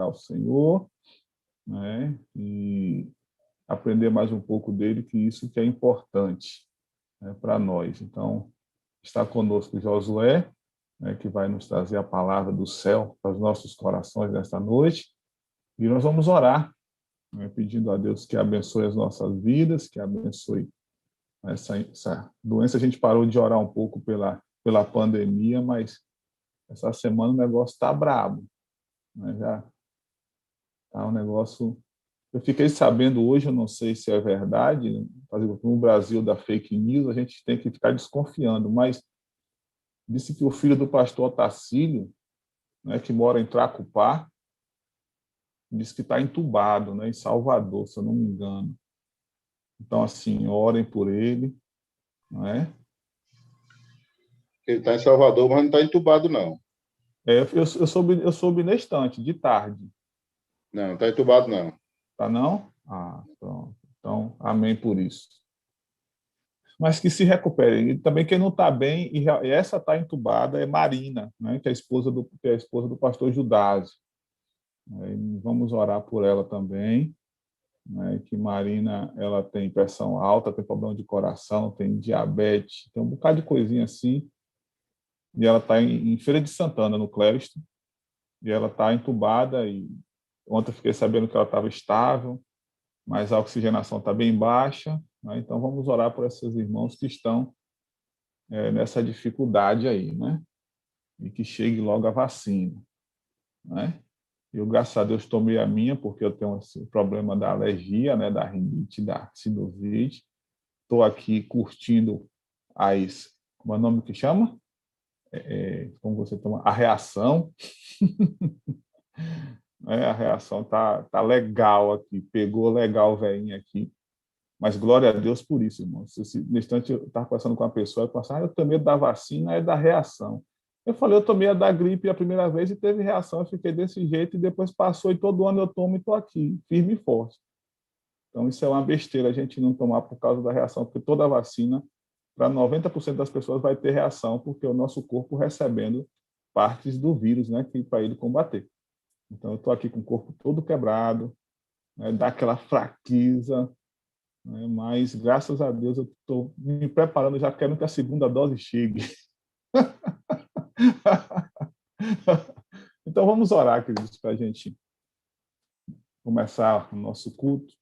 ao Senhor, né? E aprender mais um pouco dele, que isso que é importante, né, para nós. Então, está conosco Josué, né, que vai nos trazer a palavra do céu para os nossos corações nesta noite. E nós vamos orar, né, pedindo a Deus que abençoe as nossas vidas, que abençoe essa doença. A gente parou de orar um pouco pela pandemia, mas essa semana o negócio está brabo, né? Já está um negócio. Eu fiquei sabendo hoje, eu não sei se é verdade, no Brasil da fake news, a gente tem que ficar desconfiando, mas disse que o filho do pastor Otacílio, né, que mora em Tracupá, disse que está entubado, né, em Salvador, se eu não me engano. Então, assim, orem por ele, não é? Ele está em Salvador, mas não está entubado, não. Eu soube na estante, de tarde. Não, não está entubado, não. Tá não? Pronto. Então, amém por isso. Mas que se recupere. E também quem não está bem, e essa está entubada, é Marina, né, que é a esposa do pastor Judásio. Vamos orar por ela também, né, que Marina, ela tem pressão alta, tem problema de coração, tem diabetes, tem um bocado de coisinha assim, e ela está em Feira de Santana, no Clériston, e ela está entubada, e ontem eu fiquei sabendo que ela estava estável, mas a oxigenação está bem baixa, né? Então vamos orar por esses irmãos que estão nessa dificuldade aí, né? E que chegue logo a vacina, né? Eu, graças a Deus, tomei a minha, porque eu tenho esse problema da alergia, né? Da rinite, da sinusite. Estou aqui curtindo como é o nome que chama? Como você toma? A reação. A reação tá legal aqui, pegou legal o velhinho aqui. Mas glória a Deus por isso, irmão. No instante eu estava conversando com uma pessoa, eu pensava, eu tomei da vacina, é da reação. Eu falei, eu tomei a da gripe a primeira vez e teve reação, eu fiquei desse jeito e depois passou e todo ano eu tomo e estou aqui, firme e forte. Então isso é uma besteira a gente não tomar por causa da reação, porque toda vacina, para 90% das pessoas vai ter reação, porque o nosso corpo recebendo partes do vírus, né, para ele combater. Então eu estou aqui com o corpo todo quebrado, né, dá aquela fraqueza, né? Mas, graças a Deus, eu estou me preparando, já quero que a segunda dose chegue. Então, vamos orar, queridos, para a gente começar o nosso culto.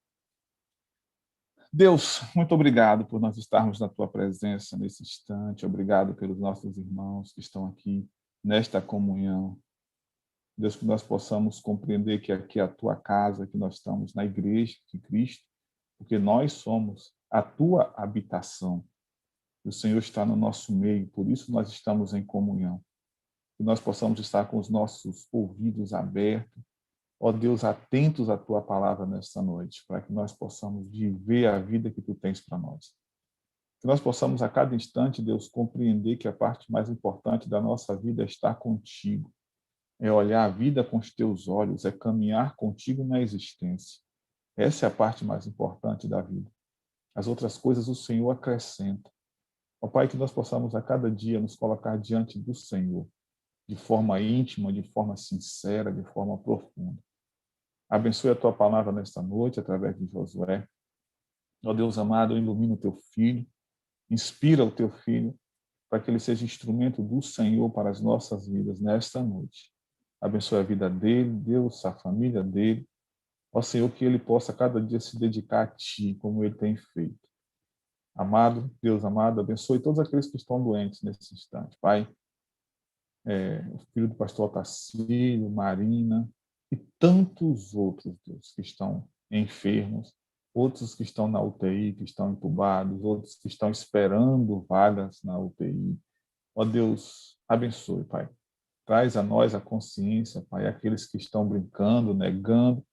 Deus, muito obrigado por nós estarmos na Tua presença nesse instante. Obrigado pelos nossos irmãos que estão aqui nesta comunhão. Deus, que nós possamos compreender que aqui é a Tua casa, que nós estamos na igreja de Cristo, porque nós somos a Tua habitação. O Senhor está no nosso meio, por isso nós estamos em comunhão. Que nós possamos estar com os nossos ouvidos abertos, ó Deus, atentos à Tua palavra nesta noite, para que nós possamos viver a vida que Tu tens para nós. Que nós possamos a cada instante, Deus, compreender que a parte mais importante da nossa vida é estar contigo, é olhar a vida com os Teus olhos, é caminhar contigo na existência. Essa é a parte mais importante da vida. As outras coisas o Senhor acrescenta. Ó Pai, que nós possamos a cada dia nos colocar diante do Senhor, de forma íntima, de forma sincera, de forma profunda. Abençoe a Tua palavra nesta noite, através de Josué. Ó Deus amado, ilumina o Teu Filho, inspira o Teu Filho, para que ele seja instrumento do Senhor para as nossas vidas nesta noite. Abençoe a vida dele, Deus, a família dele. Ó Senhor, que ele possa cada dia se dedicar a Ti, como ele tem feito. Amado, Deus amado, abençoe todos aqueles que estão doentes nesse instante. Pai, o filho do pastor Otacílio, Marina e tantos outros, Deus, que estão enfermos, outros que estão na UTI, que estão entubados, outros que estão esperando vagas na UTI. Ó Deus, abençoe, Pai. Traz a nós a consciência, Pai, aqueles que estão brincando, negando,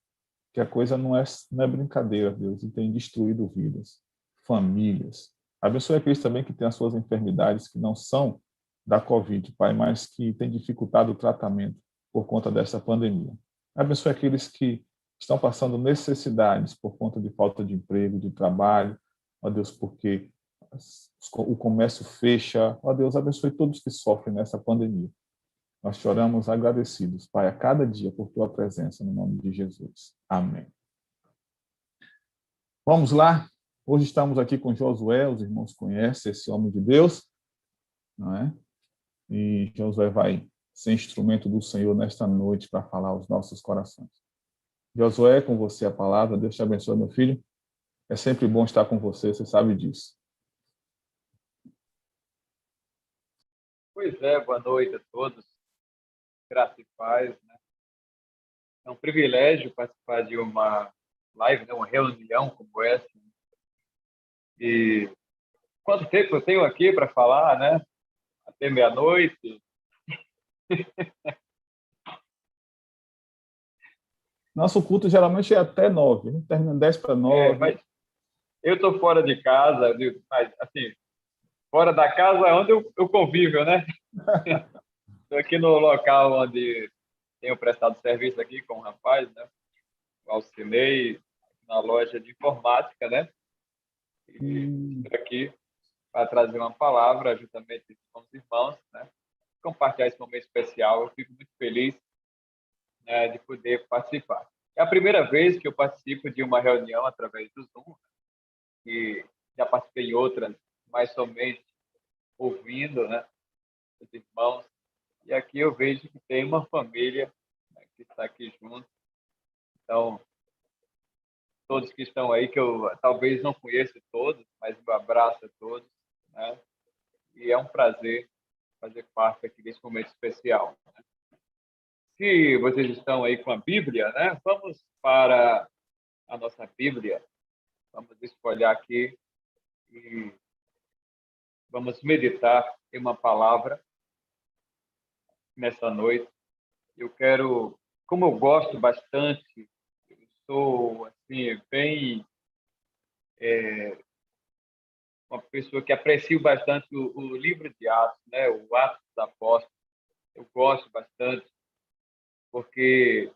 que a coisa não é brincadeira, Deus, e tem destruído vidas, famílias. Abençoe aqueles também que têm as suas enfermidades, que não são da Covid, Pai, mas que têm dificultado o tratamento por conta dessa pandemia. Abençoe aqueles que estão passando necessidades por conta de falta de emprego, de trabalho, ó Deus, porque o comércio fecha. Ó Deus, abençoe todos que sofrem nessa pandemia. Nós choramos agradecidos, Pai, a cada dia por tua presença, no nome de Jesus. Amém. Vamos lá? Hoje estamos aqui com Josué, os irmãos conhecem esse homem de Deus, não é? E Josué vai ser instrumento do Senhor nesta noite para falar aos nossos corações. Josué, com você a palavra. Deus te abençoe, meu filho. É sempre bom estar com você, você sabe disso. Pois é, boa noite a todos. Graça e paz, né? É um privilégio participar de uma live, né? Uma reunião como essa. E quanto tempo eu tenho aqui para falar, né? Até meia-noite. Nosso culto geralmente é até 9, a gente termina 10 para 9. Mas eu estou fora de casa, mas assim, fora da casa é onde eu convivo, né? Estou aqui no local onde tenho prestado serviço aqui com um rapaz, né? O Alcinei, na loja de informática, né? E estou aqui para trazer uma palavra juntamente com os irmãos, né? Compartilhar esse momento especial. Eu fico muito feliz, né, de poder participar. É a primeira vez que eu participo de uma reunião através do Zoom, e já participei em outras, mas somente ouvindo, né, os irmãos. E aqui eu vejo que tem uma família, né, que está aqui junto. Então, todos que estão aí, que eu talvez não conheça todos, mas um abraço a todos, né? E é um prazer fazer parte aqui desse momento especial. Se vocês estão aí com a Bíblia, né? Vamos para a nossa Bíblia. Vamos escolher aqui e vamos meditar em uma palavra nessa noite. Eu quero, como eu gosto bastante, eu sou assim bem uma pessoa que aprecio bastante o livro de Atos, né? O Atos dos Apóstolos. Eu gosto bastante porque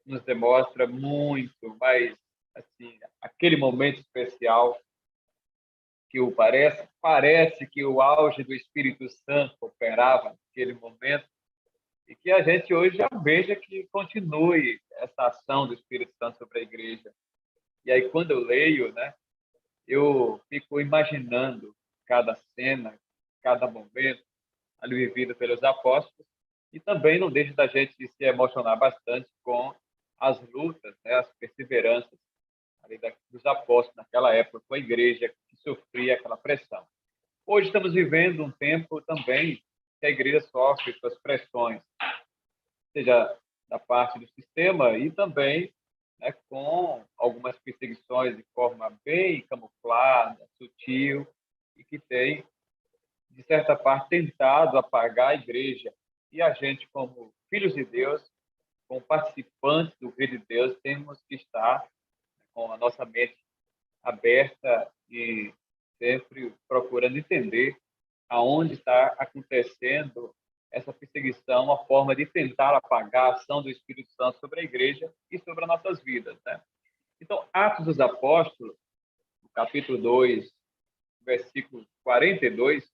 nos demonstra muito, mas assim, aquele momento especial que parece que o auge do Espírito Santo operava naquele momento e que a gente hoje já veja que continue essa ação do Espírito Santo sobre a igreja. E aí quando eu leio, né, eu fico imaginando cada cena, cada momento ali vivido pelos apóstolos e também não deixa da gente se emocionar bastante com as lutas, né, as perseveranças ali dos apóstolos naquela época, com a igreja que sofria aquela pressão. Hoje estamos vivendo um tempo também que a igreja sofre com as pressões, seja da parte do sistema e também, né, com algumas perseguições de forma bem camuflada, sutil, e que tem, de certa parte, tentado apagar a igreja. E a gente, como filhos de Deus, como participantes do reino de Deus, temos que estar com a nossa mente aberta e sempre procurando entender aonde está acontecendo essa perseguição, a forma de tentar apagar a ação do Espírito Santo sobre a igreja e sobre as nossas vidas, né? Então, Atos dos Apóstolos, no capítulo 2, versículo 42,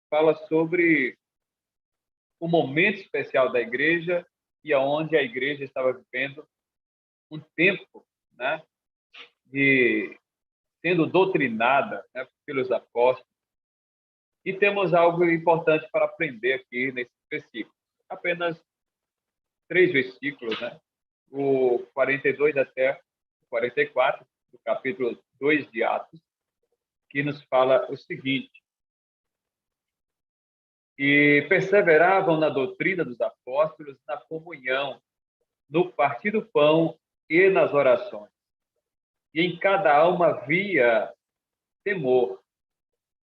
fala sobre o momento especial da igreja e aonde a igreja estava vivendo um tempo, né, de sendo doutrinada, né, pelos apóstolos. E temos algo importante para aprender aqui nesse versículo. Apenas 3 versículos, né? O 42 até o 44, do capítulo 2 de Atos, que nos fala o seguinte: e perseveravam na doutrina dos apóstolos, na comunhão, no partir do pão e nas orações. E em cada alma havia temor,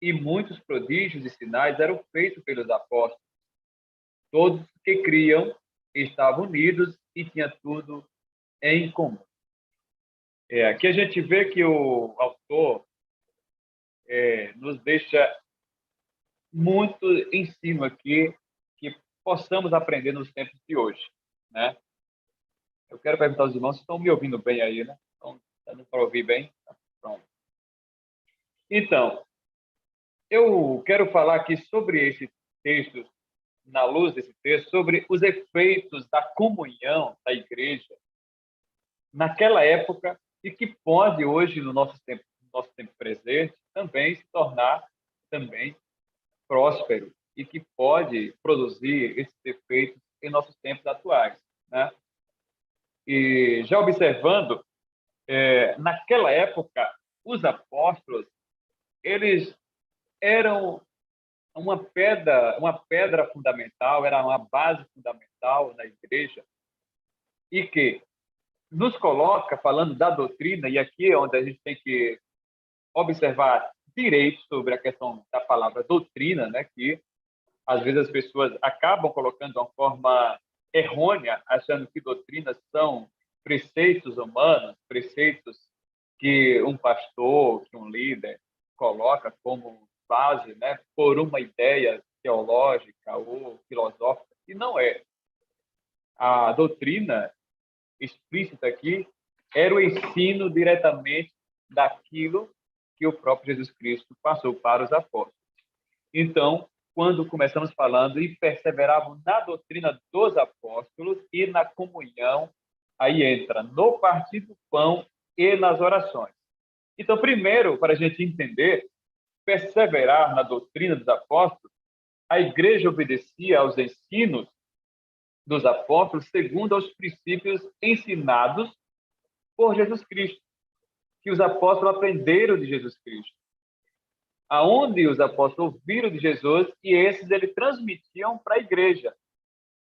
e muitos prodígios e sinais eram feitos pelos apóstolos. Todos que criam estavam unidos e tinham tudo em comum. Aqui a gente vê que o autor nos deixa muito ensino aqui que possamos aprender nos tempos de hoje, né? Eu quero perguntar aos irmãos se estão me ouvindo bem aí, né? Estão dando para ouvir bem? Pronto. Então, eu quero falar aqui sobre esse texto na luz desse texto, sobre os efeitos da comunhão da igreja naquela época e que pode hoje, no nosso tempo presente, também se tornar também próspero e que pode produzir esses efeitos em nossos tempos atuais, né? E já observando, naquela época, os apóstolos, eles eram uma pedra fundamental, era uma base fundamental na igreja e que nos coloca, falando da doutrina, e aqui é onde a gente tem que observar direito sobre a questão da palavra doutrina, né, que às vezes as pessoas acabam colocando de uma forma errônea, achando que doutrinas são preceitos humanos, preceitos que um pastor, que um líder coloca como base, né, por uma ideia teológica ou filosófica, e não é. A doutrina explícita aqui era o ensino diretamente daquilo que o próprio Jesus Cristo passou para os apóstolos. Então, quando começamos falando e perseveravam na doutrina dos apóstolos e na comunhão, aí entra no partir do pão e nas orações. Então, primeiro, para a gente entender, perseverar na doutrina dos apóstolos, a igreja obedecia aos ensinos dos apóstolos segundo aos princípios ensinados por Jesus Cristo, que os apóstolos aprenderam de Jesus Cristo. Aonde os apóstolos ouviram de Jesus e esses eles transmitiam para a igreja.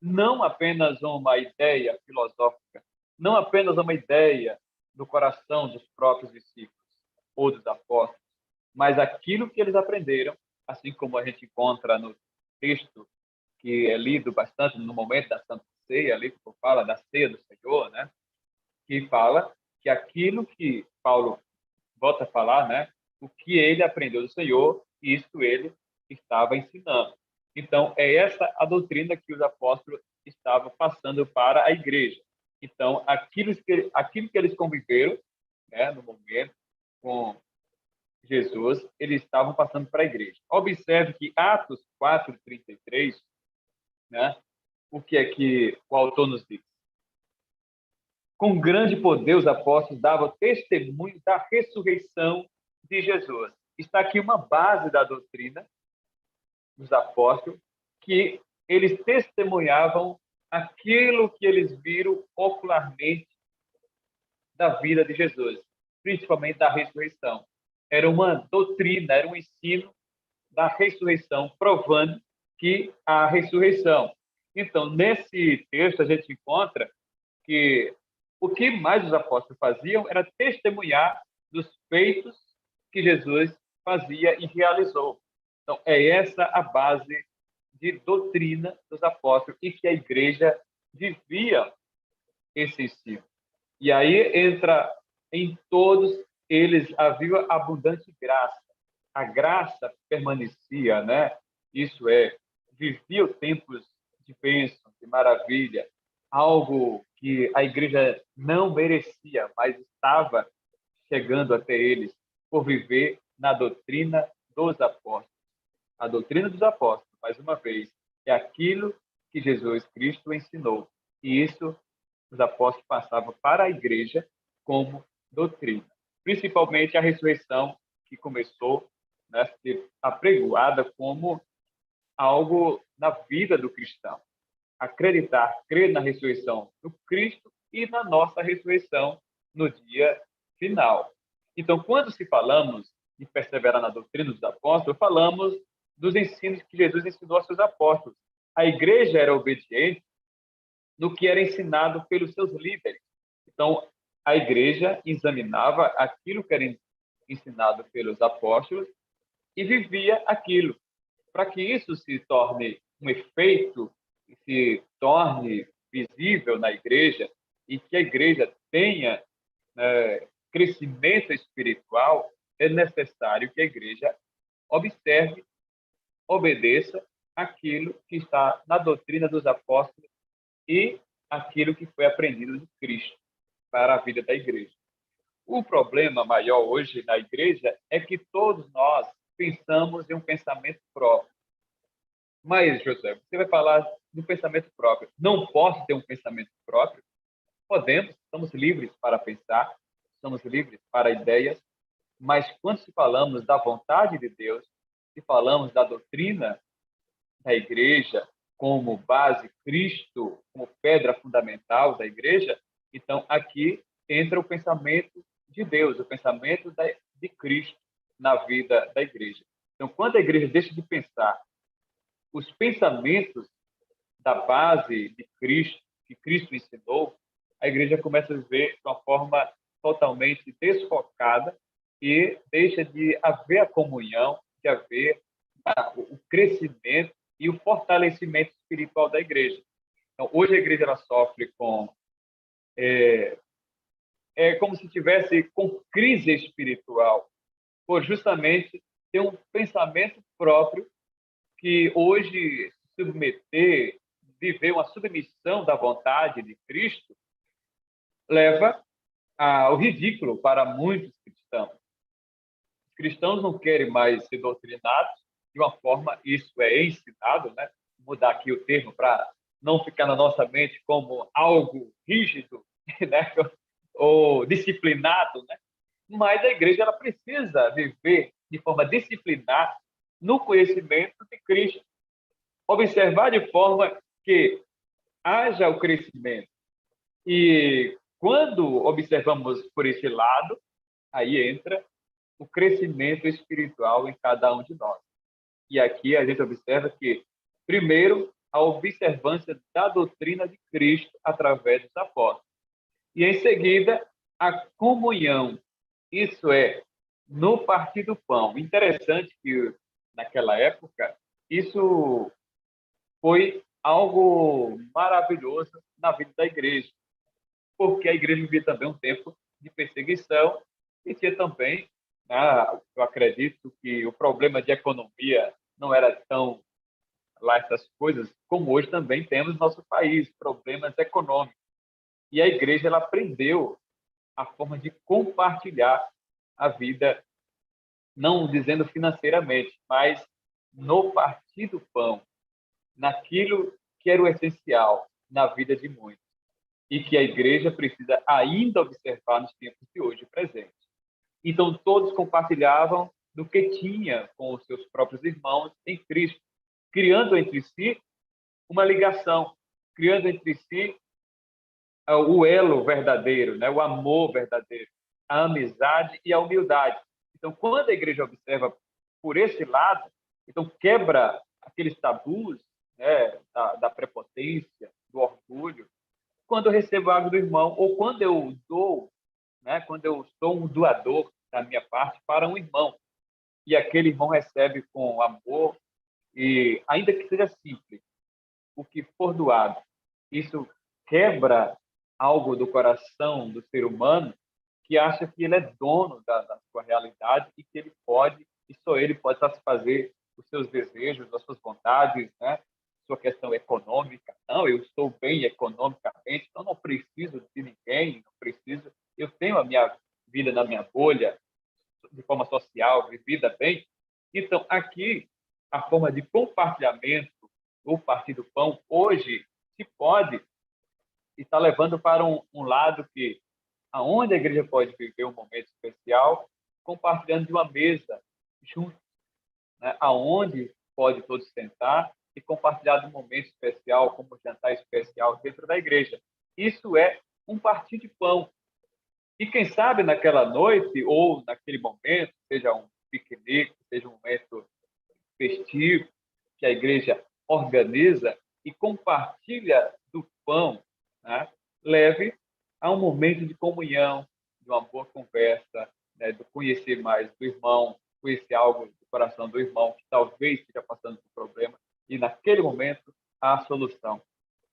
Não apenas uma ideia filosófica, não apenas uma ideia do coração dos próprios discípulos ou dos apóstolos, mas aquilo que eles aprenderam, assim como a gente encontra no texto que é lido bastante no momento da Santa Ceia, ali que fala da ceia do Senhor, né? Que fala que aquilo que Paulo volta a falar, né? O que ele aprendeu do Senhor, isto ele estava ensinando. Então, é essa a doutrina que os apóstolos estavam passando para a igreja. Então, aquilo que eles conviveram, né, no momento com Jesus, eles estavam passando para a igreja. Observe que Atos 4:33, né, o que é que o autor nos diz? Com grande poder, os apóstolos davam testemunho da ressurreição de Jesus. Está aqui uma base da doutrina dos apóstolos, que eles testemunhavam aquilo que eles viram ocularmente da vida de Jesus, principalmente da ressurreição. Era uma doutrina, era um ensino da ressurreição, provando que a ressurreição. Então, nesse texto, a gente encontra que o que mais os apóstolos faziam era testemunhar dos feitos que Jesus fazia e realizou. Então, é essa a base de doutrina dos apóstolos e que a igreja vivia esse ensino. E aí entra em todos eles havia abundante graça. A graça permanecia, né? Isso é, vivia tempos de bênção, de maravilha, algo que a igreja não merecia, mas estava chegando até eles por viver na doutrina dos apóstolos. A doutrina dos apóstolos, mais uma vez, é aquilo que Jesus Cristo ensinou. E isso os apóstolos passavam para a igreja como doutrina. Principalmente a ressurreição, que começou, né, a ser apregoada como algo na vida do cristão. Acreditar, crer na ressurreição do Cristo e na nossa ressurreição no dia final. Então, quando se falamos de perseverar na doutrina dos apóstolos, falamos dos ensinos que Jesus ensinou aos seus apóstolos. A igreja era obediente no que era ensinado pelos seus líderes. Então, a igreja examinava aquilo que era ensinado pelos apóstolos e vivia aquilo. Para que isso se torne um efeito, se torne visível na igreja e que a igreja tenha crescimento espiritual, é necessário que a igreja observe, obedeça aquilo que está na doutrina dos apóstolos e aquilo que foi aprendido de Cristo para a vida da igreja. O problema maior hoje na igreja é que todos nós pensamos em um pensamento próprio. Mas, José, você vai falar do pensamento próprio. Não posso ter um pensamento próprio? Podemos, estamos livres para pensar, estamos livres para ideias, mas quando se falamos da vontade de Deus, se falamos da doutrina da igreja como base, Cristo como pedra fundamental da igreja, então aqui entra o pensamento de Deus, o pensamento de Cristo na vida da igreja. Então, quando a igreja deixa de pensar os pensamentos da base de Cristo, que Cristo ensinou, a igreja começa a viver de uma forma totalmente desfocada e deixa de haver a comunhão, de haver o crescimento e o fortalecimento espiritual da igreja. Então, hoje a igreja ela sofre com como se tivesse com crise espiritual, por justamente ter um pensamento próprio que hoje submeter, viver uma submissão da vontade de Cristo, leva ao ridículo para muitos cristãos. Os cristãos não querem mais ser doutrinados de uma forma, isso é ensinado, né? Vou mudar aqui o termo para não ficar na nossa mente como algo rígido, né? Ou disciplinado, né? Mas a igreja ela precisa viver de forma disciplinada no conhecimento de Cristo. Observar de forma que haja o crescimento. E quando observamos por esse lado, aí entra o crescimento espiritual em cada um de nós. E aqui a gente observa que, primeiro, a observância da doutrina de Cristo através dos apóstolos. E, em seguida, a comunhão, isso é, no partir do pão. Interessante que, naquela época, isso foi algo maravilhoso na vida da igreja, porque a igreja vivia também um tempo de perseguição e tinha também, eu acredito que o problema de economia não era tão lá essas coisas, como hoje também temos no nosso país, problemas econômicos. E a igreja ela aprendeu a forma de compartilhar a vida, não dizendo financeiramente, mas no partir do pão, naquilo que era o essencial na vida de muitos e que a igreja precisa ainda observar nos tempos de hoje presentes. Então, todos compartilhavam do que tinha com os seus próprios irmãos em Cristo, criando entre si uma ligação, criando entre si o elo verdadeiro, né? O amor verdadeiro, a amizade e a humildade. Então, quando a igreja observa por esse lado, então quebra aqueles tabus, né, da prepotência, do orgulho, quando eu recebo algo do irmão, ou quando eu dou, né, quando eu sou um doador da minha parte para um irmão, e aquele irmão recebe com amor, e ainda que seja simples, o que for doado, isso quebra algo do coração do ser humano que acha que ele é dono da sua realidade e que ele pode, e só ele pode satisfazer os seus desejos, as suas vontades, né? Sua questão econômica. Não, eu estou bem economicamente, então não preciso de ninguém, não preciso. Eu tenho a minha vida na minha bolha, de forma social, vivida bem. Então, aqui, a forma de compartilhamento, o partir do pão, hoje, se pode estar levando para um lado que, aonde a igreja pode viver um momento especial, compartilhando de uma mesa, juntos, né? Aonde pode todos sentar e compartilhar de um momento especial, como um jantar especial dentro da igreja. Isso é um partir de pão. E quem sabe naquela noite ou naquele momento, seja um piquenique, seja um momento festivo, que a igreja organiza e compartilha do pão, né? Leve a um momento de comunhão, de uma boa conversa, né? De conhecer mais do irmão, conhecer algo do coração do irmão que talvez esteja passando por problema, e naquele momento há a solução.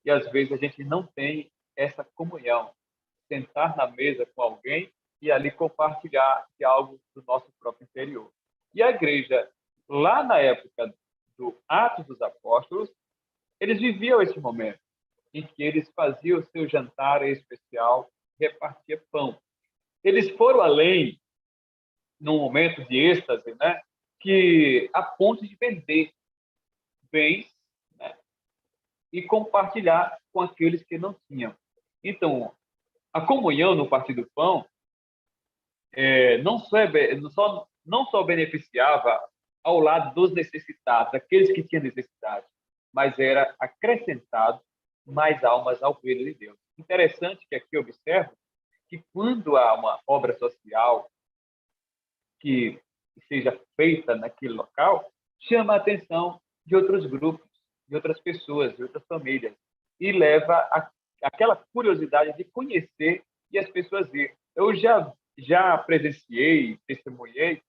E às vezes a gente não tem essa comunhão, sentar na mesa com alguém e ali compartilhar de algo do nosso próprio interior. E a igreja, lá na época do Atos dos Apóstolos, eles viviam esse momento em que eles faziam o seu jantar especial, repartia pão. Eles foram além, num momento de êxtase, né, que a ponto de vender bens e compartilhar com aqueles que não tinham. Então, a comunhão no partir do pão não só beneficiava ao lado dos necessitados, aqueles que tinham necessidade, mas era acrescentado mais almas ao reino de Deus. Interessante que aqui observo que quando há uma obra social que seja feita naquele local, chama a atenção de outros grupos, de outras pessoas, de outras famílias, e leva aquela curiosidade de conhecer e as pessoas ir. Eu já presenciei, testemunhei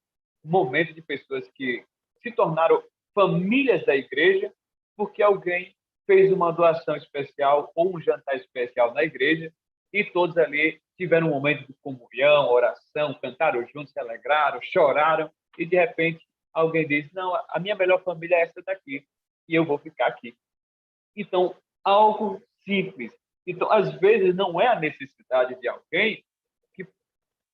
momentos de pessoas que se tornaram famílias da igreja porque alguém fez uma doação especial ou um jantar especial na igreja e todos ali tiveram um momento de comunhão, oração, cantaram juntos, se alegraram, choraram e de repente alguém diz: não, a minha melhor família é essa daqui e eu vou ficar aqui. Então, algo simples. Então, às vezes não é a necessidade de alguém que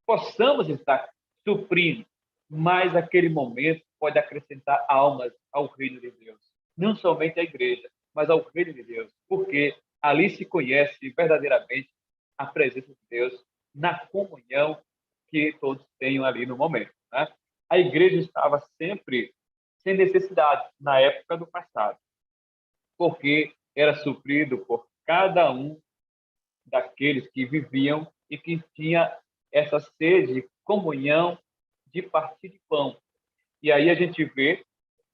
possamos estar suprindo, mas aquele momento pode acrescentar almas ao reino de Deus. Não somente à igreja, mas ao reino de Deus, porque ali se conhece verdadeiramente a presença de Deus na comunhão que todos tenham ali no momento. Né? A igreja estava sempre sem necessidade na época do passado, porque era suprido por cada um daqueles que viviam e que tinha essa sede de comunhão, de partir de pão. E aí a gente vê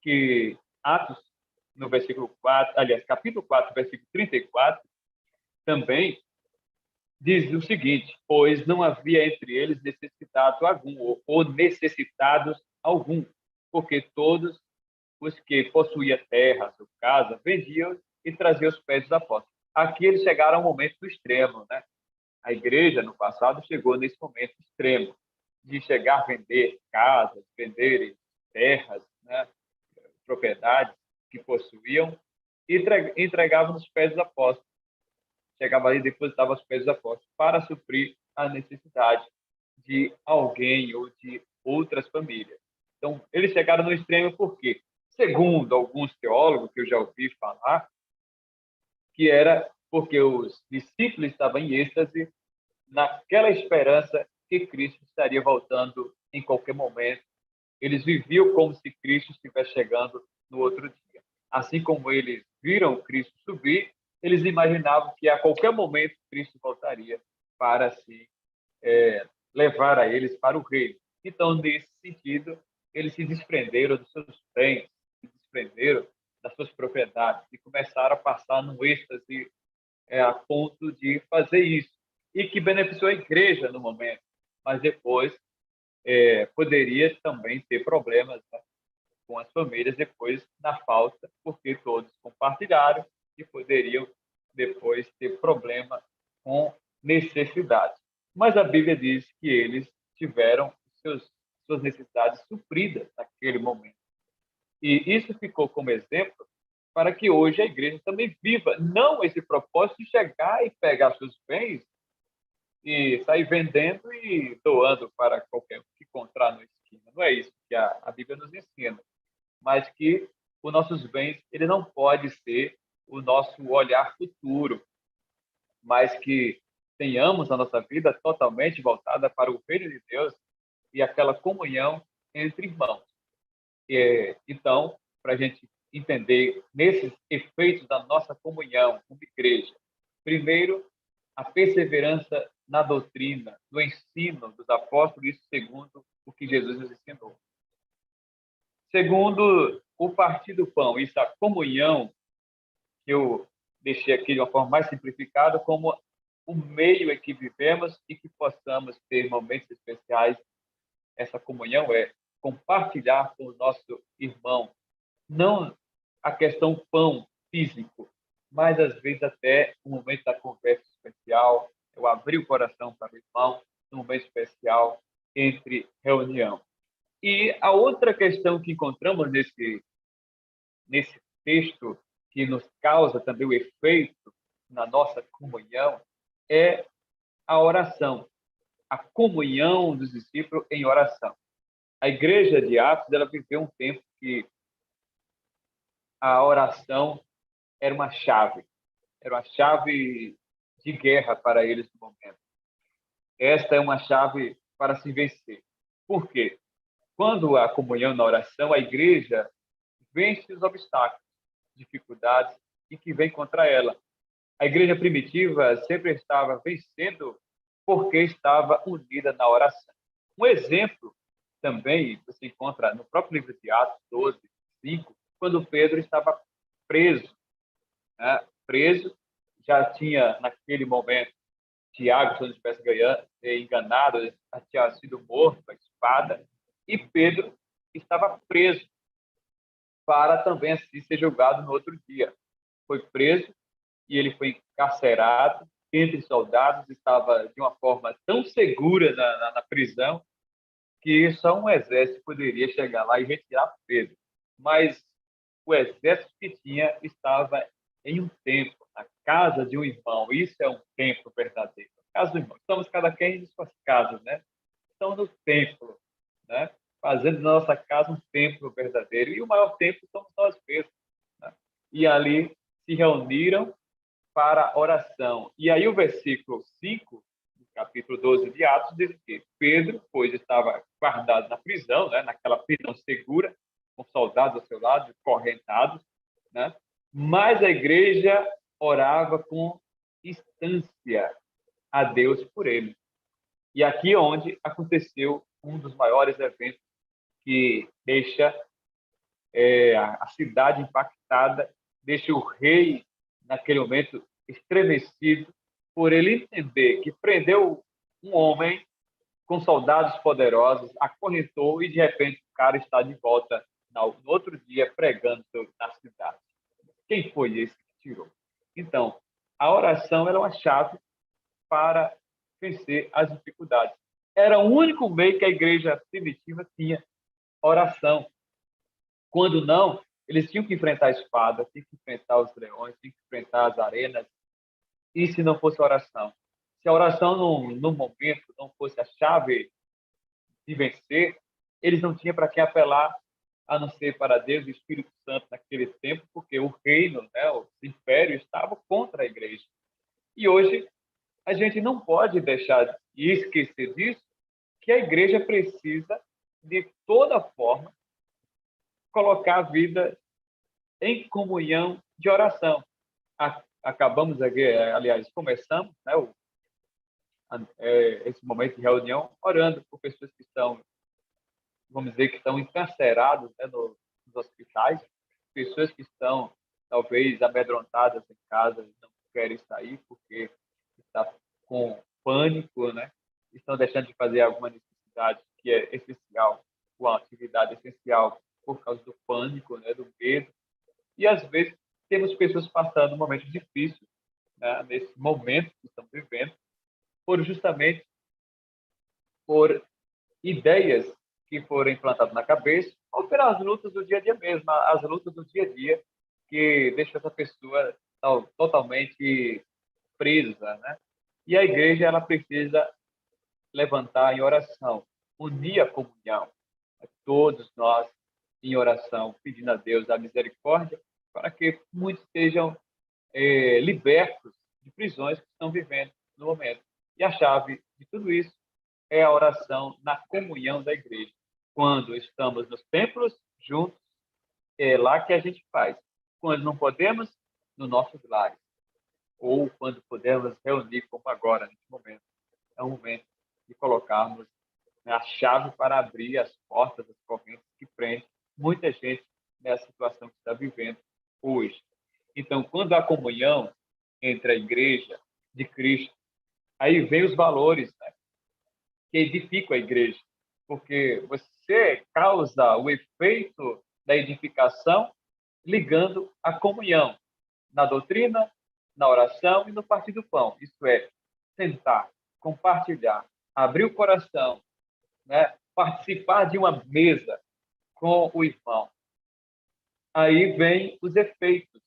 que Atos, no versículo 4, aliás, capítulo 4, versículo 34, também diz o seguinte: pois não havia entre eles necessitado algum, ou necessitados algum, porque todos os que possuíam terras ou casa vendiam e traziam os pés dos apóstolos. Aqui eles chegaram ao momento do extremo, né? A igreja, no passado, chegou nesse momento extremo de chegar a vender casas, vender terras, né? Propriedades que possuíam e entregavam nos pés dos apóstolos. Chegava ali e depositava aos pés dos apóstolos para suprir a necessidade de alguém ou de outras famílias. Então, eles chegaram no extremo por quê? Segundo alguns teólogos que eu já ouvi falar, que era porque os discípulos estavam em êxtase naquela esperança que Cristo estaria voltando em qualquer momento. Eles viviam como se Cristo estivesse chegando no outro dia. Assim como eles viram Cristo subir, eles imaginavam que a qualquer momento Cristo voltaria para levar a eles para o reino. Então, nesse sentido, eles se desprenderam dos seus bens, se desprenderam das suas propriedades e começaram a passar no êxtase a ponto de fazer isso. E que beneficiou a igreja no momento, mas depois poderia também ter problemas, né, com as famílias depois na falta, porque todos compartilharam e poderiam depois ter problema com necessidade. Mas a Bíblia diz que eles tiveram suas necessidades supridas naquele momento. E isso ficou como exemplo para que hoje a igreja também viva, não esse propósito de chegar e pegar seus bens e sair vendendo e doando para qualquer um que encontrar na esquina. Não é isso que a Bíblia nos ensina. Mas que os nossos bens, ele não pode ser o nosso olhar futuro, mas que tenhamos a nossa vida totalmente voltada para o reino de Deus e aquela comunhão entre irmãos. Então, para a gente entender nesses efeitos da nossa comunhão como igreja, primeiro, a perseverança na doutrina, no ensino dos apóstolos, isso segundo o que Jesus nos ensinou. Segundo, o partir do pão, isso, a comunhão, que eu deixei aqui de uma forma mais simplificada, como o meio em que vivemos e que possamos ter momentos especiais. Essa comunhão é compartilhar com o nosso irmão, não a questão pão físico, mas às vezes até o momento da conversa especial, eu abrir o coração para o irmão, num momento especial entre reunião. E a outra questão que encontramos nesse texto, que nos causa também o efeito na nossa comunhão, é a oração, a comunhão dos discípulos em oração. A igreja de Atos, ela viveu um tempo que a oração era uma chave de guerra para eles no momento. Esta é uma chave para se vencer. Por quê? Quando há comunhão na oração, a igreja vence os obstáculos, dificuldades e que vem contra ela. A igreja primitiva sempre estava vencendo porque estava unida na oração. Um exemplo também você encontra no próprio livro de Atos 12, 5, quando Pedro estava preso. Né? Preso, já tinha, naquele momento, Tiago, se não tivesse enganado, já tinha sido morto a espada, e Pedro estava preso para também assim ser julgado no outro dia. Foi preso e ele foi encarcerado entre soldados, estava de uma forma tão segura na prisão que só um exército poderia chegar lá e retirar Pedro. Mas o exército que tinha estava em um templo, na casa de um irmão. Isso é um templo verdadeiro. Casa do irmão. Estamos cada quem em suas casas, né? Estamos no templo, né? Fazendo da nossa casa um templo verdadeiro. E o maior templo somos nós mesmos. Né? E ali se reuniram para oração. E aí o versículo 5, do capítulo 12 de Atos, diz que Pedro, pois estava guardado na prisão, né? Naquela prisão segura, com soldados ao seu lado, correntados, né? Mas a igreja orava com instância a Deus por ele. E aqui é onde aconteceu um dos maiores eventos que deixa a cidade impactada, deixa o rei, naquele momento, estremecido, por ele entender que prendeu um homem com soldados poderosos, acorrentou e, de repente, o cara está de volta no outro dia pregando na cidade. Quem foi esse que tirou? Então, a oração era uma chave para vencer as dificuldades. Era o único meio que a igreja primitiva tinha, oração. Quando não, eles tinham que enfrentar a espada, tinham que enfrentar os leões, tinham que enfrentar as arenas. E se não fosse oração? Se a oração, no momento, não fosse a chave de vencer, eles não tinham para quem apelar, a não ser para Deus e o Espírito Santo naquele tempo, porque o reino, né, o império, estava contra a igreja. E hoje, a gente não pode deixar de esquecer disso, que a igreja precisa, de toda forma, colocar a vida em comunhão de oração. Acabamos, aliás, começamos, né, esse momento de reunião orando por pessoas que estão, vamos dizer, que estão encarceradas, né, nos hospitais, pessoas que estão, talvez, amedrontadas em casa, não querem sair porque está com pânico, né? Estão deixando de fazer alguma necessidade que é essencial, uma atividade essencial por causa do pânico, né, do medo. E, às vezes, temos pessoas passando um momento difícil, né, nesse momento que estamos vivendo, justamente por ideias que foram implantadas na cabeça, ou pelas lutas do dia a dia mesmo, as lutas do dia a dia que deixam essa pessoa totalmente presa, né? E a igreja, ela precisa levantar em oração, unir a comunhão, todos nós em oração, pedindo a Deus a misericórdia, para que muitos sejam libertos de prisões que estão vivendo no momento. E a chave de tudo isso é a oração na comunhão da igreja. Quando estamos nos templos juntos, é lá que a gente faz. Quando não podemos, nos nossos lares. Ou quando podemos reunir, como agora, nesse momento. É o momento de colocarmos a chave para abrir as portas, as correntes que prendem muita gente nessa situação que está vivendo hoje. Então, quando há comunhão entre a igreja de Cristo, aí vem os valores, né, que edificam a igreja. Porque você causa o efeito da edificação ligando a comunhão na doutrina, na oração e no partir do pão. Isso é, sentar, compartilhar, abrir o coração, né, participar de uma mesa com o irmão. Aí vem os efeitos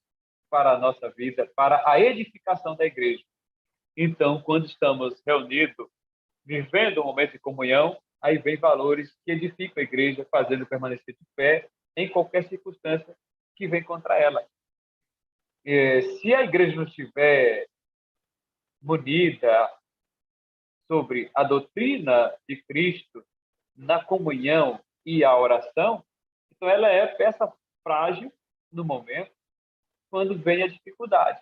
para a nossa vida, para a edificação da igreja. Então, quando estamos reunidos, vivendo um momento de comunhão, aí vem valores que edificam a igreja, fazendo permanecer de pé em qualquer circunstância que vem contra ela. Se a igreja não estiver munida sobre a doutrina de Cristo na comunhão e a oração, então ela é peça frágil no momento quando vem a dificuldade.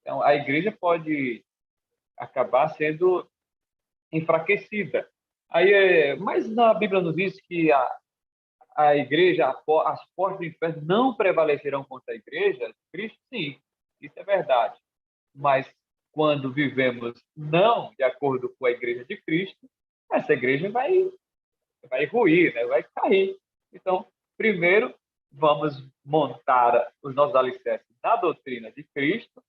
Então, a igreja pode acabar sendo enfraquecida. Mas a Bíblia nos diz que a igreja, as portas do inferno não prevalecerão contra a igreja de Cristo? Sim, isso é verdade. Mas quando vivemos não de acordo com a igreja de Cristo, essa igreja vai ruir, né? Vai cair. Então, primeiro, vamos montar os nossos alicerces na doutrina de Cristo,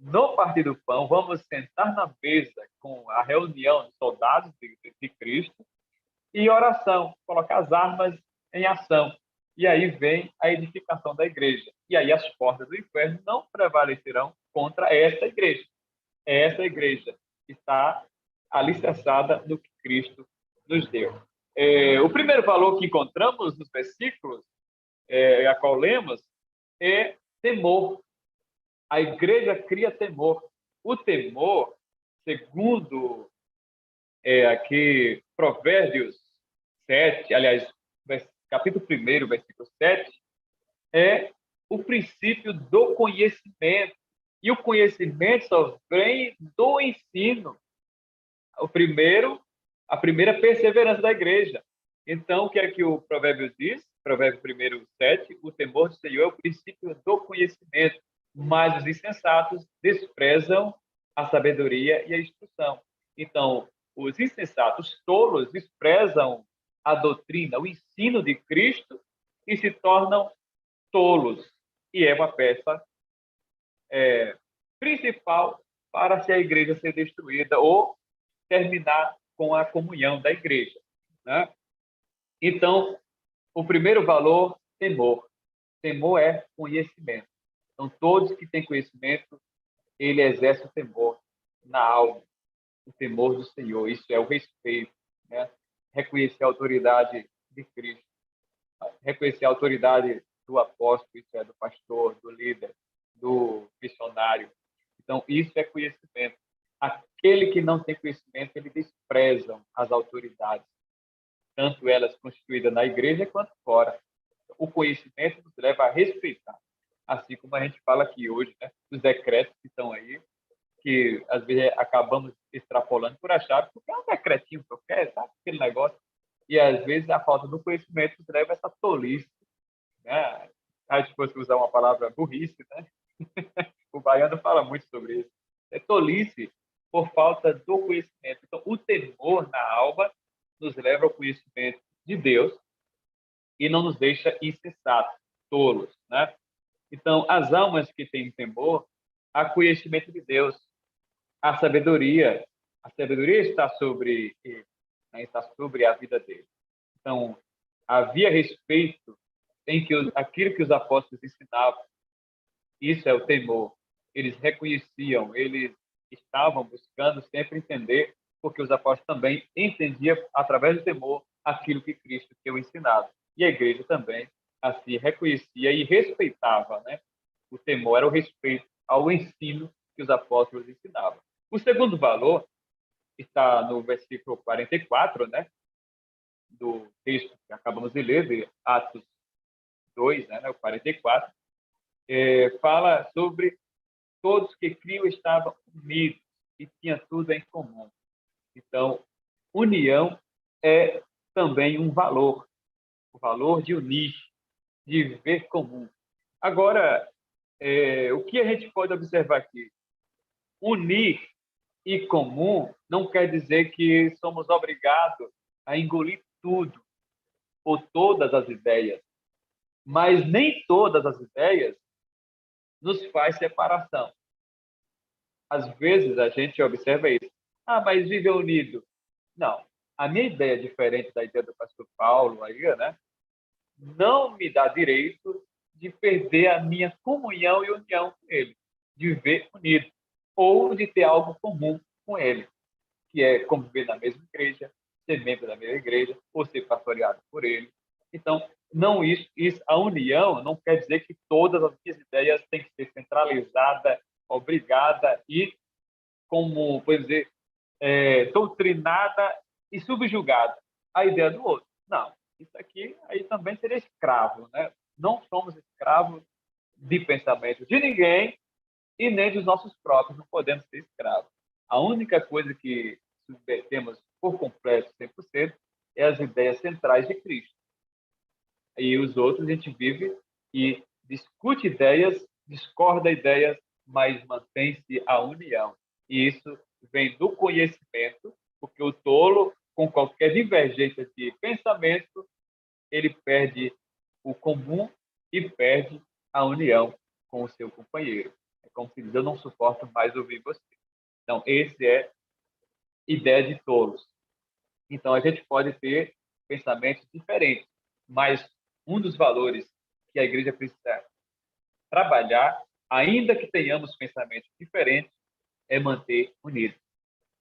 no partir do pão, vamos sentar na mesa com a reunião de soldados de Cristo e oração, colocar as armas em ação. E aí vem a edificação da igreja. E aí as portas do inferno não prevalecerão contra essa igreja. Essa igreja está alicerçada no que Cristo nos deu. O primeiro valor que encontramos nos versículos a qual lemos é temor. A igreja cria temor. O temor, segundo aqui Provérbios 7, aliás, capítulo 1, versículo 7, é o princípio do conhecimento. E o conhecimento só vem do ensino. A primeira perseverança da igreja. Então, o que é que o Provérbio diz? Provérbio 1, 7, o temor do Senhor é o princípio do conhecimento, mas os insensatos desprezam a sabedoria e a instrução. Então, os insensatos tolos desprezam a doutrina, o ensino de Cristo e se tornam tolos. E é uma peça principal para se a igreja ser destruída ou terminar com a comunhão da igreja, né? Então, o primeiro valor, temor. Temor é conhecimento. Então, todos que têm conhecimento, ele exerce o temor na alma, o temor do Senhor. Isso é o respeito, né? Reconhecer a autoridade de Cristo, reconhecer a autoridade do apóstolo, isso é do pastor, do líder, do missionário. Então, isso é conhecimento. Aquele que não tem conhecimento, ele despreza as autoridades, tanto elas constituídas na igreja quanto fora. O conhecimento nos leva a respeitar, assim como a gente fala aqui hoje, né? Os decretos que estão aí, que às vezes acabamos extrapolando por achar, porque é um decretinho que eu quero, sabe? Aquele negócio. E às vezes a falta do conhecimento nos leva a essa tolice, né? A gente fosse usar uma palavra burrice, né? O baiano fala muito sobre isso. É tolice por falta do conhecimento. Então, o temor na alma nos leva ao conhecimento de Deus e não nos deixa insensatos, tolos, né? Então, as almas que têm temor, há conhecimento de Deus, a sabedoria está sobre ele, né? Está sobre a vida dele. Então, havia respeito em que aquilo que os apóstolos ensinavam, isso é o temor. Eles reconheciam, eles estavam buscando sempre entender, porque os apóstolos também entendiam, através do temor, aquilo que Cristo tinha ensinado. E a igreja também assim reconhecia e respeitava, né? O temor era o respeito ao ensino que os apóstolos ensinavam. O segundo valor está no versículo 44, né? Do texto que acabamos de ler, de Atos 2, né? O 44, fala sobre todos que criam estavam unidos e tinham tudo em comum. Então, união é também um valor, o valor de unir, de viver comum. Agora, o que a gente pode observar aqui? Unir e comum não quer dizer que somos obrigados a engolir tudo ou todas as ideias, mas nem todas as ideias nos faz separação. Às vezes a gente observa isso. Ah, mas viver unido. Não. A minha ideia é diferente da ideia do pastor Paulo aí, né? Não me dá direito de perder a minha comunhão e união com ele, de viver unido, ou de ter algo comum com ele, que é conviver na mesma igreja, ser membro da mesma igreja, ou ser pastoreado por ele. Então, não a união não quer dizer que todas as minhas ideias têm que ser centralizadas como, por dizer, doutrinada e subjugada à ideia do outro. Não, isso aqui aí também seria escravo, né? Não somos escravos de pensamento de ninguém e nem dos nossos próprios, não podemos ser escravos. A única coisa que submetemos por completo, 100%, é as ideias centrais de Cristo. E os outros a gente vive e discute ideias, discorda ideias, mas mantém-se a união. E isso vem do conhecimento, porque o tolo, com qualquer divergência de pensamento, ele perde o comum e perde a união com o seu companheiro. É como se diz, eu não suporto mais ouvir você. Então, esse é ideia de tolos. Então, a gente pode ter pensamentos diferentes, mas um dos valores que a igreja precisa trabalhar, ainda que tenhamos pensamentos diferentes, é manter unidos.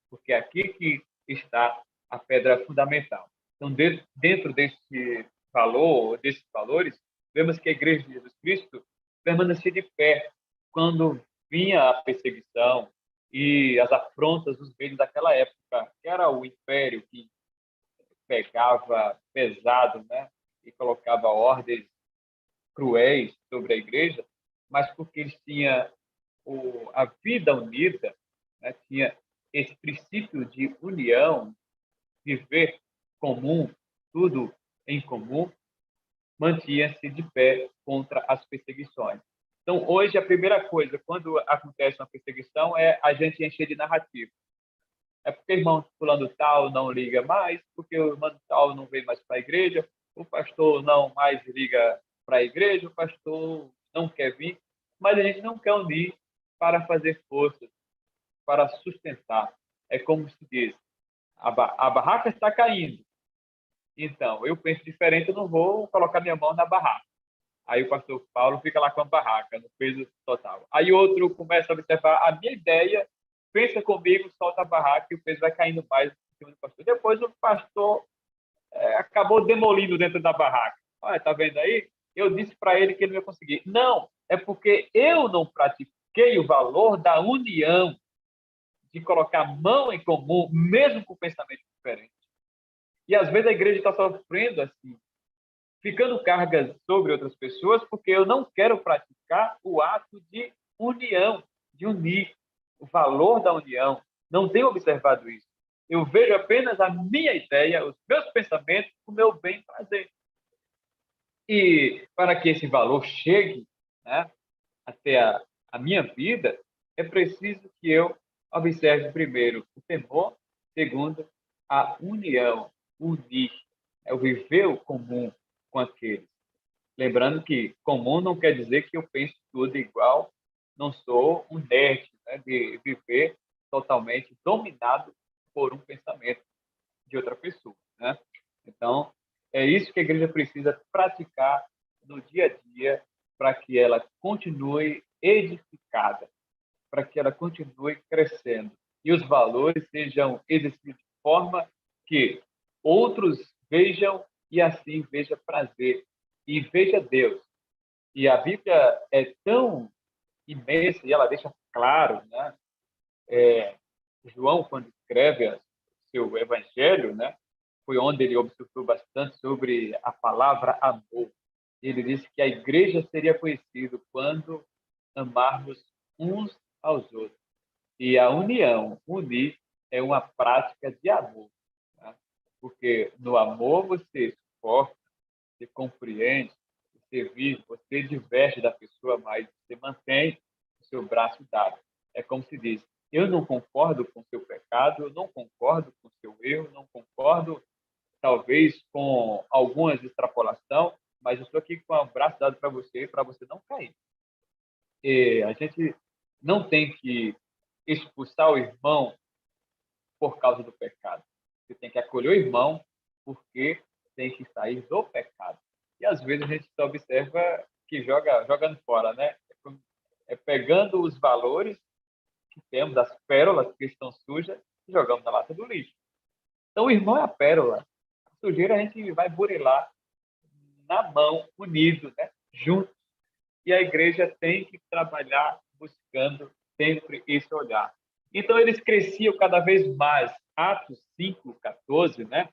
Porque é aqui que está a pedra fundamental. Então, dentro desse valor, desses valores, vemos que a Igreja de Jesus Cristo permanecia de pé quando vinha a perseguição e as afrontas dos reinos daquela época, que era o império que pegava pesado, né, e colocava ordens cruéis sobre a igreja, mas porque eles tinham a vida unida, né, tinha esse princípio de união, viver comum, tudo em comum, mantinha-se de pé contra as perseguições. Então, hoje, a primeira coisa, quando acontece uma perseguição, é a gente encher de narrativa. É porque o irmão fulano tal não liga mais, porque o irmão tal não vem mais para a igreja, o pastor não mais liga para a igreja, o pastor não quer vir, mas a gente não quer unir para fazer força, para sustentar. É como se diz, a barraca está caindo. Então, eu penso diferente, eu não vou colocar minha mão na barraca. Aí o pastor Paulo fica lá com a barraca, no peso total. Aí outro começa a observar a minha ideia, pensa comigo, solta a barraca e o peso vai caindo mais em cima do pastor. Depois o pastor acabou demolindo dentro da barraca. Olha, tá vendo aí? Eu disse para ele que ele não ia conseguir. Não, é porque eu não pratiquei o valor da união, de colocar a mão em comum, mesmo com pensamento diferente. E às vezes a igreja está sofrendo assim, ficando cargas sobre outras pessoas, porque eu não quero praticar o ato de união, de unir, o valor da união. Não tenho observado isso. Eu vejo apenas a minha ideia, os meus pensamentos, o meu bem-prazer. E para que esse valor chegue, né, até a minha vida, é preciso que eu observe primeiro o temor, segundo, a união, unir, é o viver o comum com aqueles. Lembrando que comum não quer dizer que eu penso tudo igual, não sou um nerd, né, de viver totalmente dominado por um pensamento de outra pessoa, né? Então, é isso que a igreja precisa praticar no dia a dia para que ela continue edificada, para que ela continue crescendo e os valores sejam exercidos de forma que outros vejam e assim veja prazer e veja Deus. E a Bíblia é tão imensa e ela deixa claro, né? João, quando escreve seu evangelho, né? Foi onde ele observou bastante sobre a palavra amor. Ele disse que a igreja seria conhecida quando amarmos uns aos outros. E a união, unir, é uma prática de amor. Né? Porque no amor você suporta, você compreende, você vive, você diverte da pessoa, mas você mantém o seu braço dado. É como se diz, eu não concordo com o seu pecado, eu não concordo com o seu erro, não concordo, talvez, com algumas extrapolações, mas eu estou aqui com o braço dado para você não cair. E a gente não tem que expulsar o irmão por causa do pecado. Você tem que acolher o irmão porque tem que sair do pecado. E às vezes a gente só observa que jogando fora, né? É pegando os valores que temos, as pérolas que estão sujas, e jogamos na lata do lixo. Então o irmão é a pérola. A sujeira a gente vai burilar na mão, unido, né? Junto. E a igreja tem que trabalhar buscando sempre esse olhar Então, eles cresciam cada vez mais. Atos 5:14, né?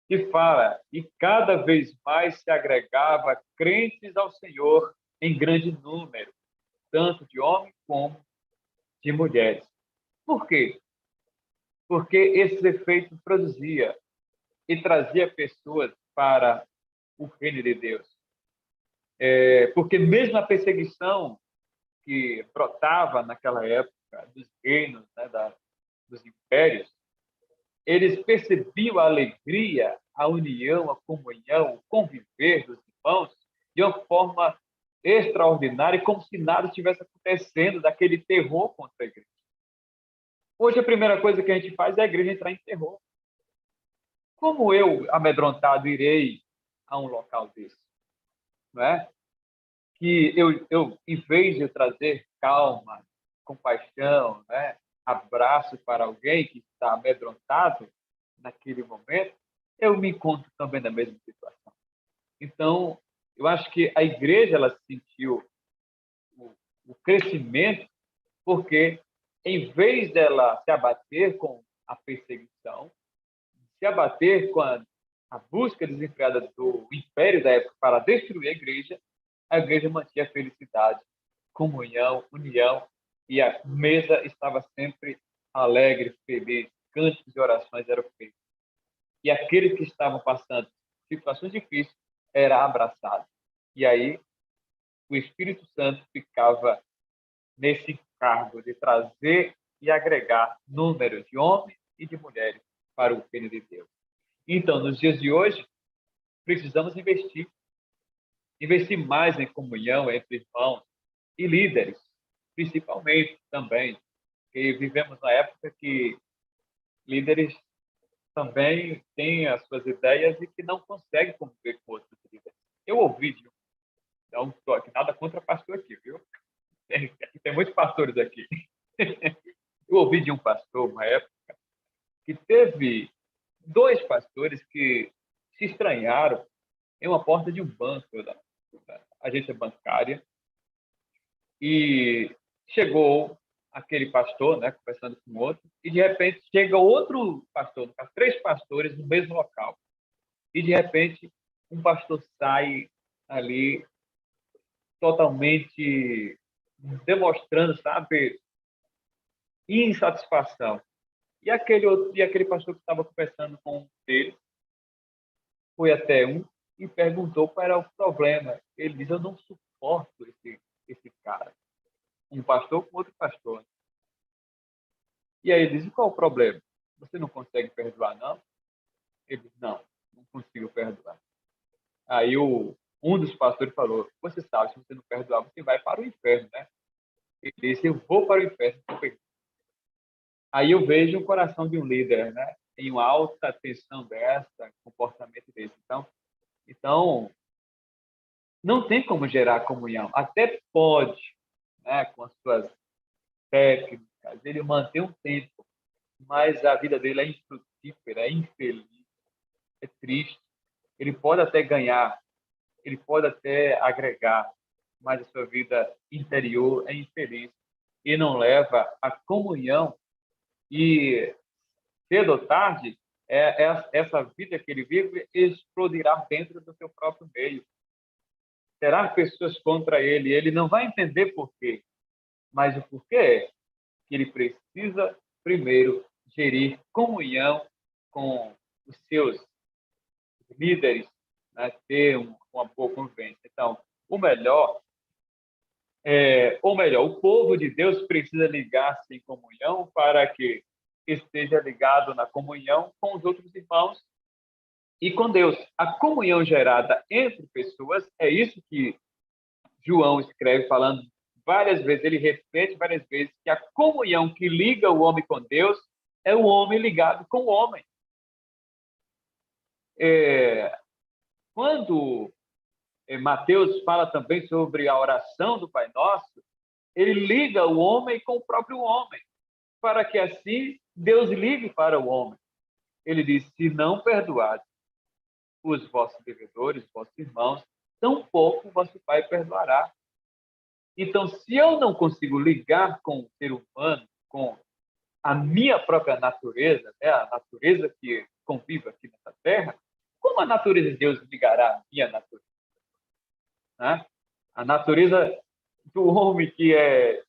Que fala, e cada vez mais se agregava crentes ao Senhor em grande número, tanto de homens como de mulheres. Por quê? Porque esse efeito produzia e trazia pessoas para o reino de Deus. Porque mesmo a perseguição que brotava naquela época dos reinos, né, dos impérios, eles percebiam a alegria, a união, a comunhão, o conviver dos irmãos de uma forma extraordinária, como se nada estivesse acontecendo daquele terror contra a igreja. Hoje, a primeira coisa que a gente faz é a igreja entrar em terror. Como eu, amedrontado, irei a um local desse? Não é? Que eu, em vez de trazer calma, compaixão, né, abraço para alguém que está amedrontado naquele momento, eu me encontro também na mesma situação. Então, eu acho que a igreja ela sentiu o crescimento porque, em vez dela se abater com a perseguição, se abater com a busca desenfreada do império da época para destruir a igreja mantinha felicidade, comunhão, união, e a mesa estava sempre alegre, feliz, cânticos e orações eram feitos. E aqueles que estavam passando situações difíceis era abraçado. E aí o Espírito Santo ficava nesse encargo de trazer e agregar número de homens e de mulheres para o reino de Deus. Então, nos dias de hoje, precisamos investir mais em comunhão entre irmãos e líderes, principalmente também, porque vivemos na época que líderes também têm as suas ideias e que não conseguem conviver com outros líderes. Eu ouvi de um, não estou aqui, nada contra pastor aqui, viu? Tem muitos pastores aqui. Eu ouvi de um pastor, uma época, que teve 2 pastores que se estranharam em uma porta de um banco, da agência bancária, e chegou aquele pastor, né, conversando com outro, e de repente chega outro pastor, 3 pastores no mesmo local, e de repente um pastor sai ali totalmente demonstrando, sabe, insatisfação. E aquele pastor que estava conversando com ele foi até um e perguntou qual era o problema. Ele diz: eu não suporto esse cara. Um pastor com outro pastor. E aí ele diz: qual o problema? Você não consegue perdoar, não? Ele diz: não consigo perdoar. Aí um dos pastores falou: você sabe, se você não perdoar, você vai para o inferno, né? Ele disse: eu vou para o inferno. Aí eu vejo o coração de um líder, né? Em uma alta tensão dessa, comportamento desse. Então, não tem como gerar comunhão. Até pode, né, com as suas técnicas, ele manter um tempo, mas a vida dele é infrutífera, é infeliz, é triste. Ele pode até ganhar, ele pode até agregar, mas a sua vida interior é infeliz e não leva a comunhão. E cedo ou tarde, essa vida que ele vive explodirá dentro do seu próprio meio. Terá pessoas contra ele, ele não vai entender por quê, mas o porquê é que ele precisa, primeiro, gerir comunhão com os seus líderes, né? Ter uma boa convivência. Então, ou melhor, o povo de Deus precisa ligar-se em comunhão para que esteja ligado na comunhão com os outros irmãos e com Deus. A comunhão gerada entre pessoas, é isso que João escreve falando várias vezes, ele repete várias vezes que a comunhão que liga o homem com Deus é o homem ligado com o homem. Quando Mateus fala também sobre a oração do Pai Nosso, ele liga o homem com o próprio homem, para que assim Deus ligue para o homem. Ele diz: se não perdoardes os vossos devedores, vossos irmãos, tampouco vosso Pai perdoará. Então, se eu não consigo ligar com o ser humano, com a minha própria natureza, né, a natureza que convive aqui nessa terra, como a natureza de Deus ligará à minha natureza? Né? A natureza do homem que é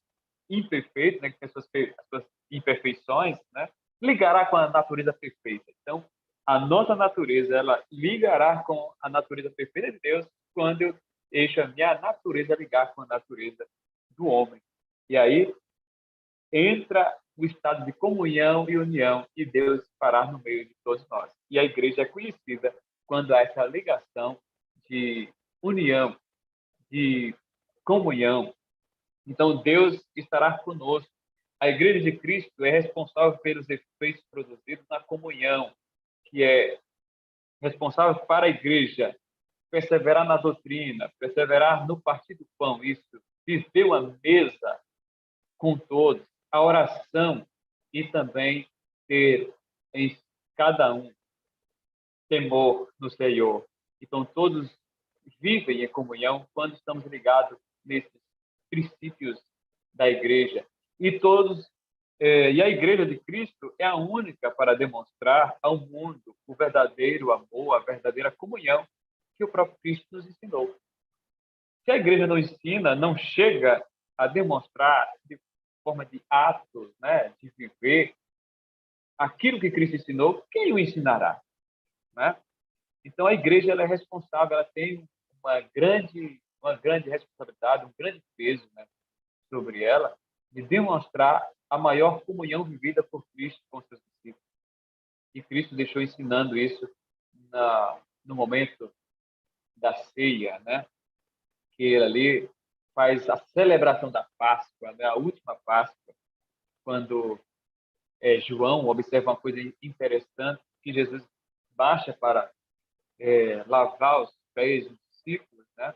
imperfeito, né, que tem as suas imperfeições, né, ligará com a natureza perfeita. Então, a nossa natureza, ela ligará com a natureza perfeita de Deus quando eu deixo a minha natureza ligar com a natureza do homem. E aí entra o estado de comunhão e união e Deus parar no meio de todos nós. E a igreja é conhecida quando há essa ligação de união, de comunhão. Então, Deus estará conosco. A Igreja de Cristo é responsável pelos efeitos produzidos na comunhão, que é responsável para a igreja perseverar na doutrina, perseverar no partir do pão, isso, viver uma mesa com todos, a oração e também ter em cada um temor no Senhor. Então, todos vivem em comunhão quando estamos ligados nesses princípios da igreja. E todos e a igreja de Cristo é a única para demonstrar ao mundo o verdadeiro amor, a verdadeira comunhão que o próprio Cristo nos ensinou. Se a igreja não ensina, não chega a demonstrar de forma de atos, né, de viver aquilo que Cristo ensinou, quem o ensinará? Né? Então, a igreja ela é responsável, ela tem uma grande responsabilidade, um grande peso, né, sobre ela, de demonstrar a maior comunhão vivida por Cristo com seus discípulos. E Cristo deixou ensinando isso no momento da ceia, né? Que ele ali faz a celebração da Páscoa, né? A última Páscoa, quando João observa uma coisa interessante, que Jesus baixa para lavar os pés dos discípulos, né?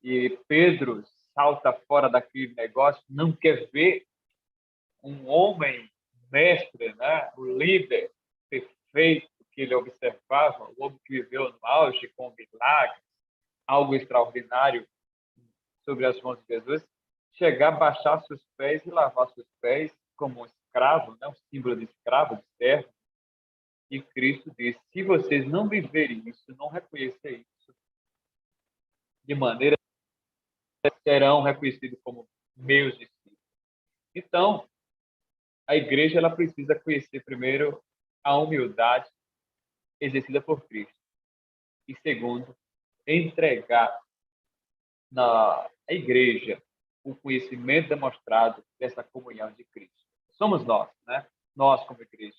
E Pedro salta fora daquele negócio, não quer ver um homem mestre, né? O líder perfeito que ele observava, o homem que viveu no auge com milagres, algo extraordinário sobre as mãos de Jesus, chegar, baixar seus pés e lavar seus pés como um escravo, né? Um símbolo de escravo, de servo. E Cristo disse, se vocês não viverem isso, não reconhecerem isso, de maneira que serão reconhecidos como meus discípulos. Então, a igreja ela precisa conhecer primeiro a humildade exercida por Cristo. E segundo, entregar na igreja o conhecimento demonstrado dessa comunhão de Cristo. Somos nós, né? Nós como igreja.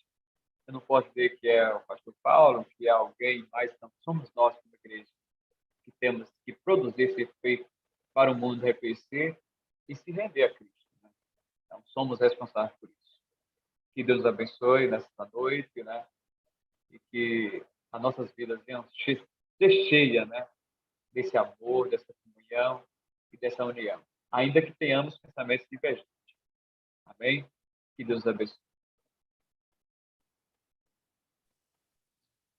Eu não posso dizer que é o pastor Paulo, que é alguém mais, não. Somos nós como igreja que temos que produzir esse efeito para o mundo reconhecer e se render a Cristo. Né? Então, somos responsáveis por isso. Que Deus nos abençoe nesta noite, né? E que as nossas vidas venham ser cheias, né? Desse amor, dessa comunhão e dessa união. Ainda que tenhamos pensamentos divergentes. Amém? Que Deus nos abençoe.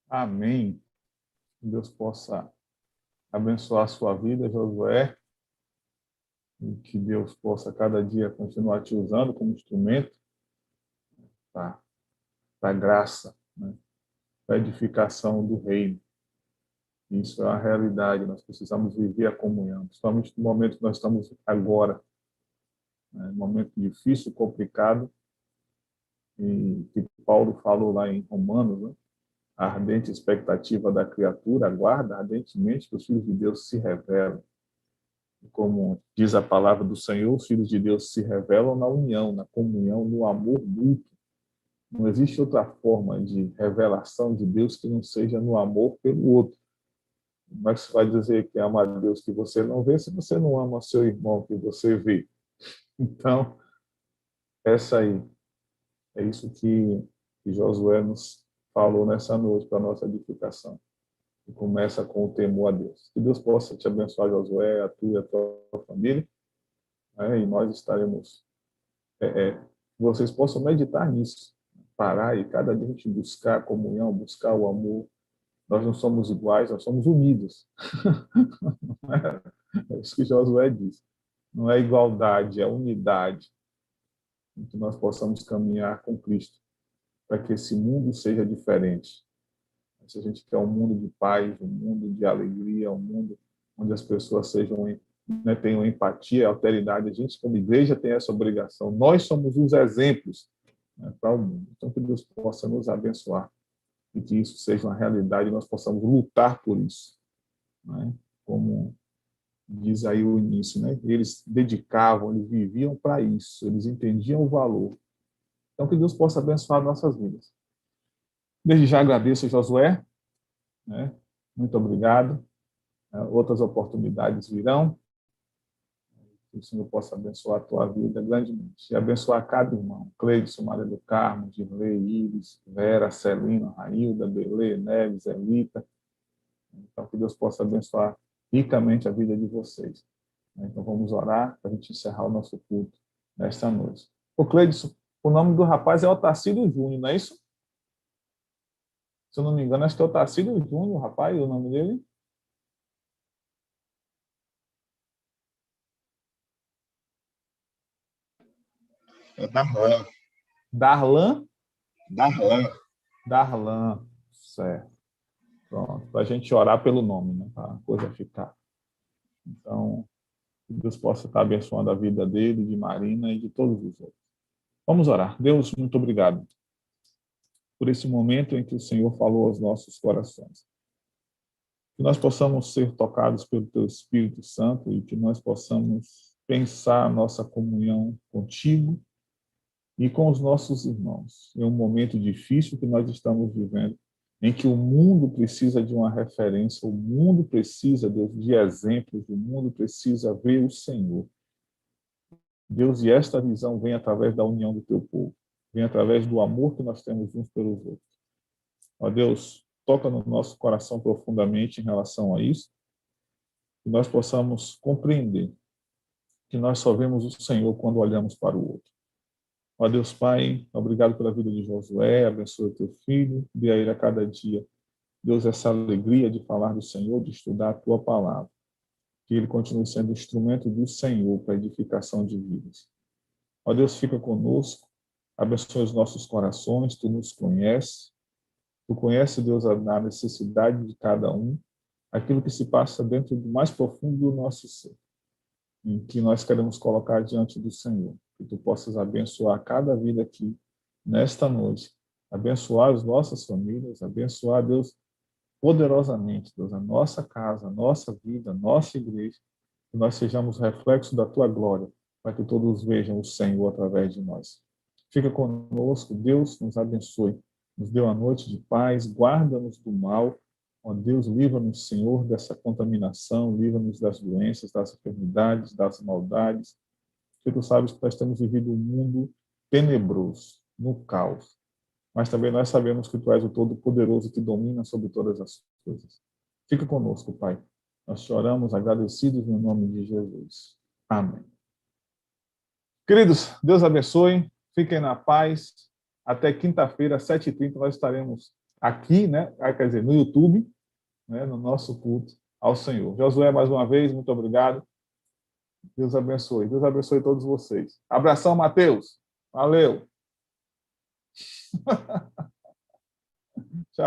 Amém. Que Deus possa abençoar a sua vida, Josué. E que Deus possa cada dia continuar te usando como instrumento para a graça, né? Para a edificação do reino. Isso é uma realidade, nós precisamos viver a comunhão, principalmente no momento que nós estamos agora, né? Um momento difícil, complicado, e que Paulo falou lá em Romanos, né? A ardente expectativa da criatura aguarda ardentemente que os filhos de Deus se revelem. Como diz a palavra do Senhor, os filhos de Deus se revelam na união, na comunhão, no amor mútuo. Não existe outra forma de revelação de Deus que não seja no amor pelo outro. Como é que você vai dizer que ama a Deus que você não vê se você não ama seu irmão que você vê? Então, essa aí, é isso que Josué nos falou nessa noite para a nossa edificação. E começa com o temor a Deus. Que Deus possa te abençoar, Josué, a tu e a tua família. Né? E nós estaremos... vocês possam meditar nisso. Parar e cada dia a gente buscar a comunhão, buscar o amor. Nós não somos iguais, nós somos unidos. É isso que Josué diz. Não é igualdade, é unidade. que nós possamos caminhar com Cristo, para que esse mundo seja diferente. Se a gente quer um mundo de paz, um mundo de alegria, um mundo onde as pessoas sejam, né, tenham empatia, alteridade, a gente, como igreja, tem essa obrigação. Nós somos os exemplos, né, para o mundo. Então, que Deus possa nos abençoar e que isso seja uma realidade e nós possamos lutar por isso. Né? Como diz aí o início, né? Eles dedicavam, eles viviam para isso, eles entendiam o valor. Então, que Deus possa abençoar nossas vidas. Desde já agradeço, Josué, né? Muito obrigado. Outras oportunidades virão. Que o Senhor possa abençoar a tua vida grandemente. E abençoar cada irmão. Cleidson, Maria do Carmo, Dirley, Iris, Vera, Celina, Railda, Belê, Neves, Elita. Então, que Deus possa abençoar ricamente a vida de vocês. Então, vamos orar para a gente encerrar o nosso culto nesta noite. Ô, Cleidson, o nome do rapaz é Otacílio Júnior, não é isso? Se eu não me engano, acho que é Otacílio Júnior, rapaz, o nome dele. É Darlan. Darlan? Darlan. Darlan, certo. Pronto, para a gente orar pelo nome, né? Para a coisa ficar. Então, que Deus possa estar abençoando a vida dele, de Marina e de todos os outros. Vamos orar. Deus, muito obrigado por esse momento em que o Senhor falou aos nossos corações. Que nós possamos ser tocados pelo Teu Espírito Santo e que nós possamos pensar a nossa comunhão contigo e com os nossos irmãos. É um momento difícil que nós estamos vivendo, em que o mundo precisa de uma referência, o mundo precisa, Deus, de exemplos, o mundo precisa ver o Senhor. Deus, e esta visão vem através da união do Teu povo, vem através do amor que nós temos uns pelos outros. Ó Deus, toca no nosso coração profundamente em relação a isso, que nós possamos compreender que nós só vemos o Senhor quando olhamos para o outro. Ó Deus Pai, obrigado pela vida de Josué, abençoa o teu filho, dê a ele a cada dia, Deus, essa alegria de falar do Senhor, de estudar a tua palavra, que ele continue sendo instrumento do Senhor para a edificação de vidas. Ó Deus, fica conosco, abençoa os nossos corações, tu nos conheces, tu conheces, Deus, a necessidade de cada um, aquilo que se passa dentro do mais profundo do nosso ser, em que nós queremos colocar diante do Senhor. Que tu possas abençoar cada vida aqui, nesta noite. Abençoar as nossas famílias, abençoar, Deus, poderosamente, Deus, a nossa casa, a nossa vida, a nossa igreja. Que nós sejamos reflexo da tua glória, para que todos vejam o Senhor através de nós. Fica conosco, Deus nos abençoe. Nos dê uma noite de paz, guarda-nos do mal. Ó Deus, livra-nos, Senhor, dessa contaminação, livra-nos das doenças, das enfermidades, das maldades. Porque tu sabes que nós temos vivido um mundo tenebroso, no caos. Mas também nós sabemos que tu és o Todo-Poderoso que domina sobre todas as coisas. Fica conosco, Pai. Nós te oramos agradecidos no nome de Jesus. Amém. Queridos, Deus abençoe. Fiquem na paz. Até quinta-feira, às 7h30, nós estaremos aqui, né? Quer dizer, no YouTube, né? No nosso culto ao Senhor. Josué, mais uma vez, muito obrigado. Deus abençoe. Deus abençoe todos vocês. Abração, Mateus. Valeu. Tchau.